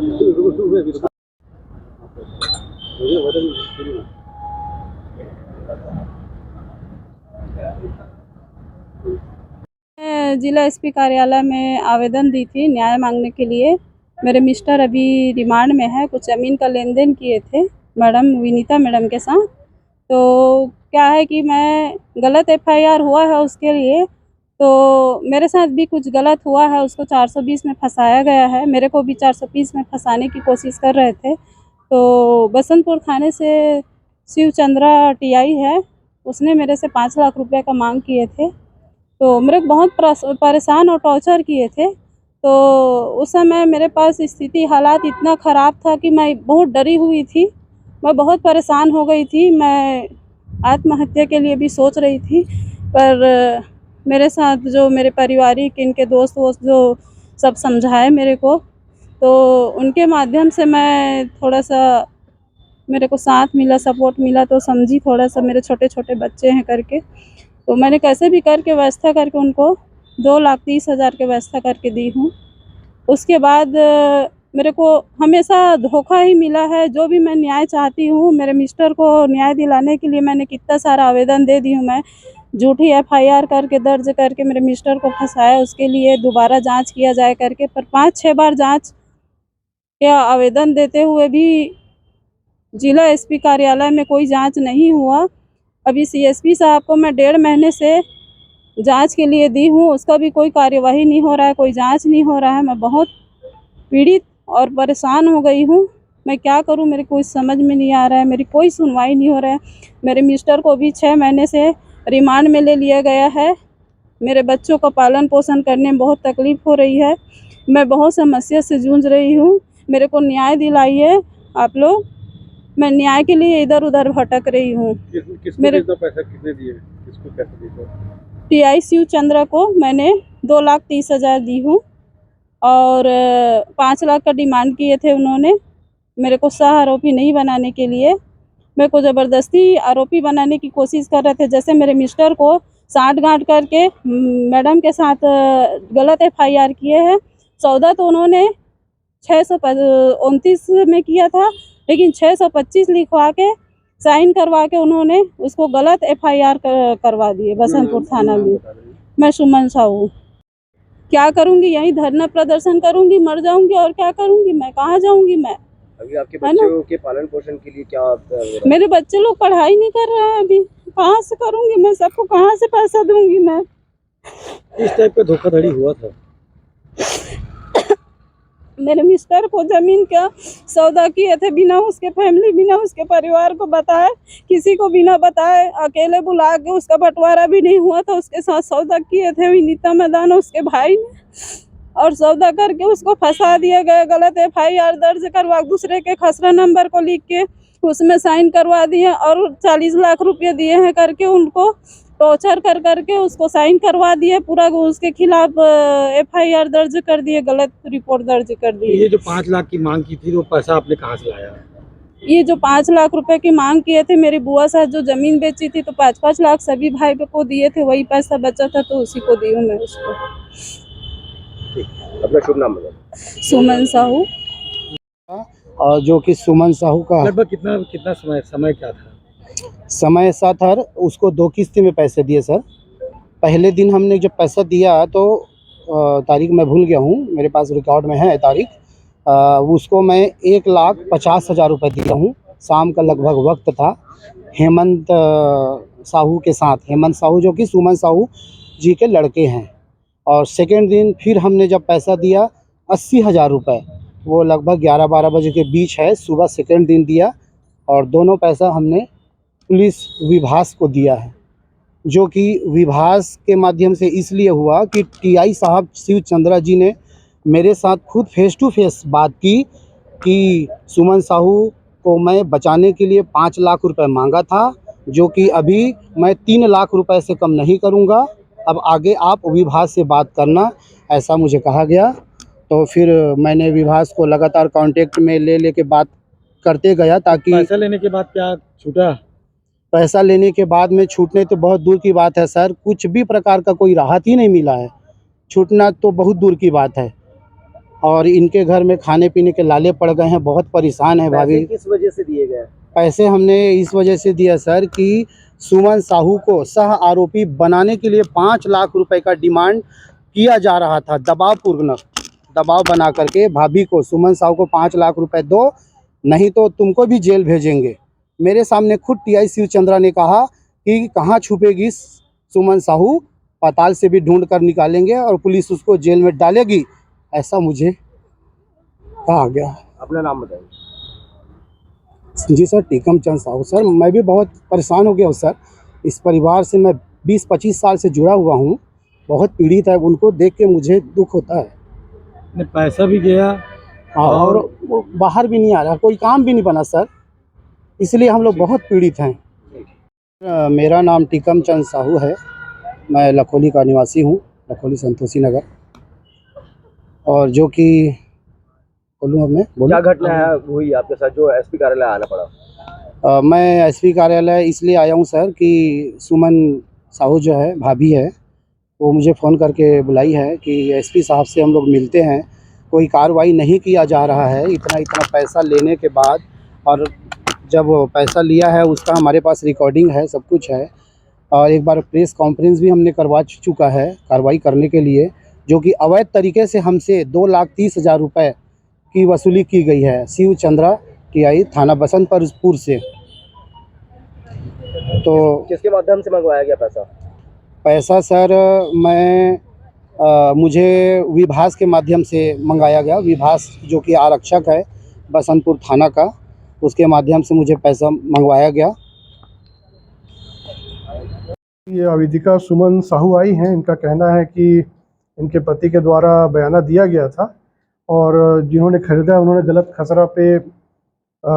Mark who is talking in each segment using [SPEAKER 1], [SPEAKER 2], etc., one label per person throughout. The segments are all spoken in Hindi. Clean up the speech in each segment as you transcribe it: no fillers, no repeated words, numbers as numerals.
[SPEAKER 1] मैं जिला एसपी कार्यालय में आवेदन दी थी न्याय मांगने के लिए। मेरे मिस्टर अभी रिमांड में है, कुछ ज़मीन का लेन देन किए थे मैडम विनीता मैडम के साथ। तो क्या है कि मैं गलत एफआईआर हुआ है उसके लिए, तो मेरे साथ भी कुछ गलत हुआ है। उसको 420 में फंसाया गया है, मेरे को भी 420 में फंसाने की कोशिश कर रहे थे। तो बसंतपुर थाने से शिव चंद्रा टीआई है, उसने मेरे से 5 लाख रुपए का मांग किए थे। तो मेरे को बहुत परेशान और टॉर्चर किए थे। तो उस समय मेरे पास स्थिति हालात इतना ख़राब था कि मैं बहुत डरी हुई थी, मैं बहुत परेशान हो गई थी। मैं आत्महत्या के लिए भी सोच रही थी, पर मेरे साथ जो मेरे पारिवारिक इनके दोस्त वोस्त जो सब समझाए मेरे को, तो उनके माध्यम से मैं थोड़ा-सा मेरे को साथ मिला, सपोर्ट मिला, तो समझी थोड़ा-सा। मेरे छोटे-छोटे बच्चे हैं करके, तो मैंने कैसे भी करके व्यवस्था करके उनको 2,30,000 की व्यवस्था करके दी हूँ। उसके बाद मेरे को हमेशा धोखा ही मिला है। जो भी मैं न्याय चाहती हूँ, मेरे मिस्टर को न्याय दिलाने के लिए मैंने कितना सारा आवेदन दे दी हूँ। मैं झूठी एफआईआर करके दर्ज करके मेरे मिस्टर को फंसाया, उसके लिए दोबारा जांच किया जाए करके, पर 5-6 बार जांच या आवेदन देते हुए भी जिला एसपी कार्यालय में कोई जांच नहीं हुआ। अभी सीएसपी साहब को मैं 1.5 महीने से जांच के लिए दी हूँ, उसका भी कोई कार्यवाही नहीं हो रहा है, कोई जांच नहीं हो रहा है। मैं बहुत पीड़ित और परेशान हो गई हूँ। मैं क्या करूँ, मेरे को समझ में नहीं आ रहा है, मेरी कोई सुनवाई नहीं हो रहा है। मेरे मिस्टर को भी 6 महीने से रिमांड में ले लिया गया है। मेरे बच्चों का पालन पोषण करने में बहुत तकलीफ़ हो रही है। मैं बहुत समस्या से जूझ रही हूँ, मेरे को न्याय दिलाइए आप लोग। मैं न्याय के लिए इधर उधर भटक रही हूँ।
[SPEAKER 2] मेरे पैसा कितने दिए, किसको पैसे दिए?
[SPEAKER 1] टीआई शिव चंद्रा को मैंने 2,30,000 दी हूँ और 5 लाख का डिमांड किए थे उन्होंने मेरे को सह आरोपी नहीं बनाने के लिए। मेरे को ज़बरदस्ती आरोपी बनाने की कोशिश कर रहे थे। जैसे मेरे मिस्टर को साठ-गांठ करके मैडम के साथ गलत एफआईआर किए हैं। सौदा तो उन्होंने 629 में किया था, लेकिन 625 लिखवा के साइन करवा के उन्होंने उसको गलत एफआईआर करवा दिए बसंतपुर थाना में। मैं सुमन साहू। क्या करूँगी, यहीं धरना प्रदर्शन करूँगी, मर जाऊँगी और क्या करूँगी मैं, कहाँ जाऊँगी मैं?
[SPEAKER 2] अभी आपके बच्चों के पालन पोषण के लिए क्या
[SPEAKER 1] मेरे बच्चे लोग पढ़ाई नहीं कर रहे हैं अभी, कहाँ से करूँगी मैं? सबको कहाँ से पैसा दूँगी मैं?
[SPEAKER 2] किस टाइप का धोखाधड़ी हुआ था?
[SPEAKER 1] मेरे मिस्टर को ज़मीन का सौदा किए थे बिना उसके फैमिली, बिना उसके परिवार को बताए, किसी को बिना बताए अकेले बुला के, उसका बंटवारा भी नहीं हुआ था, उसके साथ सौदा किए थे विनीता मैदान उसके भाई ने, और सौदा करके उसको फंसा दिया गया। गलत एफआईआर दर्ज करवा दूसरे के खसरा नंबर को लिख के उसमें साइन करवा दिए और 40 लाख रुपये दिए हैं करके उनको टॉर्चर कर करके उसको साइन करवा दिए। पूरा उसके खिलाफ एफआईआर दर्ज कर दिए, गलत रिपोर्ट दर्ज कर दी।
[SPEAKER 2] ये जो 5 लाख की मांग की थी, वो पैसा आपने कहाँ से लाया?
[SPEAKER 1] ये जो 5 लाख रुपए की मांग किए थे, मेरी बुआ साथ जो जमीन बेची थी, तो 5-5 लाख सभी भाई को दिए थे, वही पैसा बचा था तो उसी को दी हूँ मैं उसको।
[SPEAKER 2] अपना शुभ नाम बताओ।
[SPEAKER 1] सुमन साहू।
[SPEAKER 3] और जो कि सुमन साहू का
[SPEAKER 2] लगभग कितना समय क्या था?
[SPEAKER 3] समय ऐसा था, उसको 2 किस्ती में पैसे दिए सर। पहले दिन हमने जब पैसा दिया तो तारीख मैं भूल गया हूँ, मेरे पास रिकॉर्ड में है तारीख। उसको मैं 1,50,000 रुपये दिया हूँ। शाम का लगभग वक्त था। हेमंत साहू के साथ, हेमंत साहू जो कि सुमन साहू जी के लड़के हैं। और सेकेंड दिन फिर हमने जब पैसा दिया 80,000 रुपये, वो लगभग 11-12 बजे के बीच है, सुबह सेकेंड दिन दिया। और दोनों पैसा हमने पुलिस विभाग को दिया है, जो कि विभाग के माध्यम से इसलिए हुआ कि टीआई साहब शिव चंद्रा जी ने मेरे साथ खुद फेस टू फेस बात की कि सुमन साहू को मैं बचाने के लिए 5 लाख रुपए मांगा था, जो कि अभी मैं 3 लाख रुपए से कम नहीं करूंगा। अब आगे आप विभाग से बात करना, ऐसा मुझे कहा गया। तो फिर मैंने विभाग को लगातार कांटेक्ट में लेके बात करते गया, ताकि
[SPEAKER 2] पैसा लेने के बाद क्या छूटा?
[SPEAKER 3] पैसा लेने के बाद में छूटने तो बहुत दूर की बात है सर, कुछ भी प्रकार का कोई राहत ही नहीं मिला है। छूटना तो बहुत दूर की बात है। और इनके घर में खाने पीने के लाले पड़ गए हैं, बहुत परेशान है भाभी।
[SPEAKER 4] किस वजह से दिए गए?
[SPEAKER 3] पैसे हमने इस वजह से दिया सर कि सुमन साहू को सह आरोपी बनाने के लिए 5 लाख रुपए का डिमांड किया जा रहा था। दबाव बना करके भाभी को, सुमन साहू को 5 लाख रुपए दो, नहीं तो तुमको भी जेल भेजेंगे। मेरे सामने खुद टीआई शिव चंद्रा ने कहा कि कहाँ छुपेगी सुमन साहू, पाताल से भी ढूंढ कर निकालेंगे और पुलिस उसको जेल में डालेगी, ऐसा मुझे कहा गया।
[SPEAKER 4] अपना नाम बताइए।
[SPEAKER 3] जी सर, टीकम चंद साहू। सर मैं भी बहुत परेशान हो गया हूँ सर, इस परिवार से मैं 20-25 साल से जुड़ा हुआ हूँ, बहुत पीड़ित है, उनको देख के मुझे दुख होता है।
[SPEAKER 2] नहीं, पैसा भी गया
[SPEAKER 3] और वो बाहर भी नहीं आ रहा, कोई काम भी नहीं बना सर, इसलिए हम लोग बहुत पीड़ित हैं। मेरा नाम टीकम चंद साहू है, मैं लखोली का निवासी हूँ, लखोली संतोषी नगर। और जो कि बोलूँ अब मैं
[SPEAKER 4] क्या घटना है हुई आपके साथ जो एसपी कार्यालय आना पड़ा?
[SPEAKER 3] मैं एसपी कार्यालय इसलिए आया हूँ सर कि सुमन साहू जो है, भाभी है, वो मुझे फ़ोन करके बुलाई है कि एसपी साहब से हम लोग मिलते हैं, कोई कार्रवाई नहीं किया जा रहा है इतना पैसा लेने के बाद। और जब पैसा लिया है उसका हमारे पास रिकॉर्डिंग है, सब कुछ है। और एक बार प्रेस कॉन्फ्रेंस भी हमने करवा चुका है कार्रवाई करने के लिए, जो कि अवैध तरीके से हमसे 2,30,000 रुपये की वसूली की गई है शिव चंद्रा टीआई थाना बसंतपुर से। तो
[SPEAKER 4] किसके माध्यम से मंगवाया गया
[SPEAKER 3] पैसा सर मुझे विभास के माध्यम से मंगाया गया। विभास जो कि आरक्षक है बसंतपुर थाना का, उसके माध्यम से मुझे पैसा मंगवाया गया।
[SPEAKER 5] ये आवेदिका सुमन साहू आई हैं। इनका कहना है कि इनके पति के द्वारा बयाना दिया गया था और जिन्होंने खरीदा उन्होंने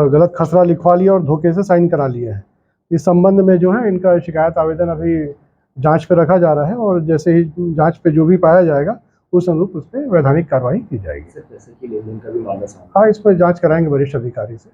[SPEAKER 5] गलत खसरा लिखवा लिया और धोखे से साइन करा लिया है। इस संबंध में जो है इनका शिकायत आवेदन अभी जांच पे रखा जा रहा है और जैसे ही जांच पे जो भी पाया जाएगा उस अनुरूप उस पर वैधानिक कार्रवाई की जाएगी।
[SPEAKER 4] पैसे की लेन देन का भी मामला?
[SPEAKER 5] हाँ, इस पर जांच कराएंगे वरिष्ठ अधिकारी से।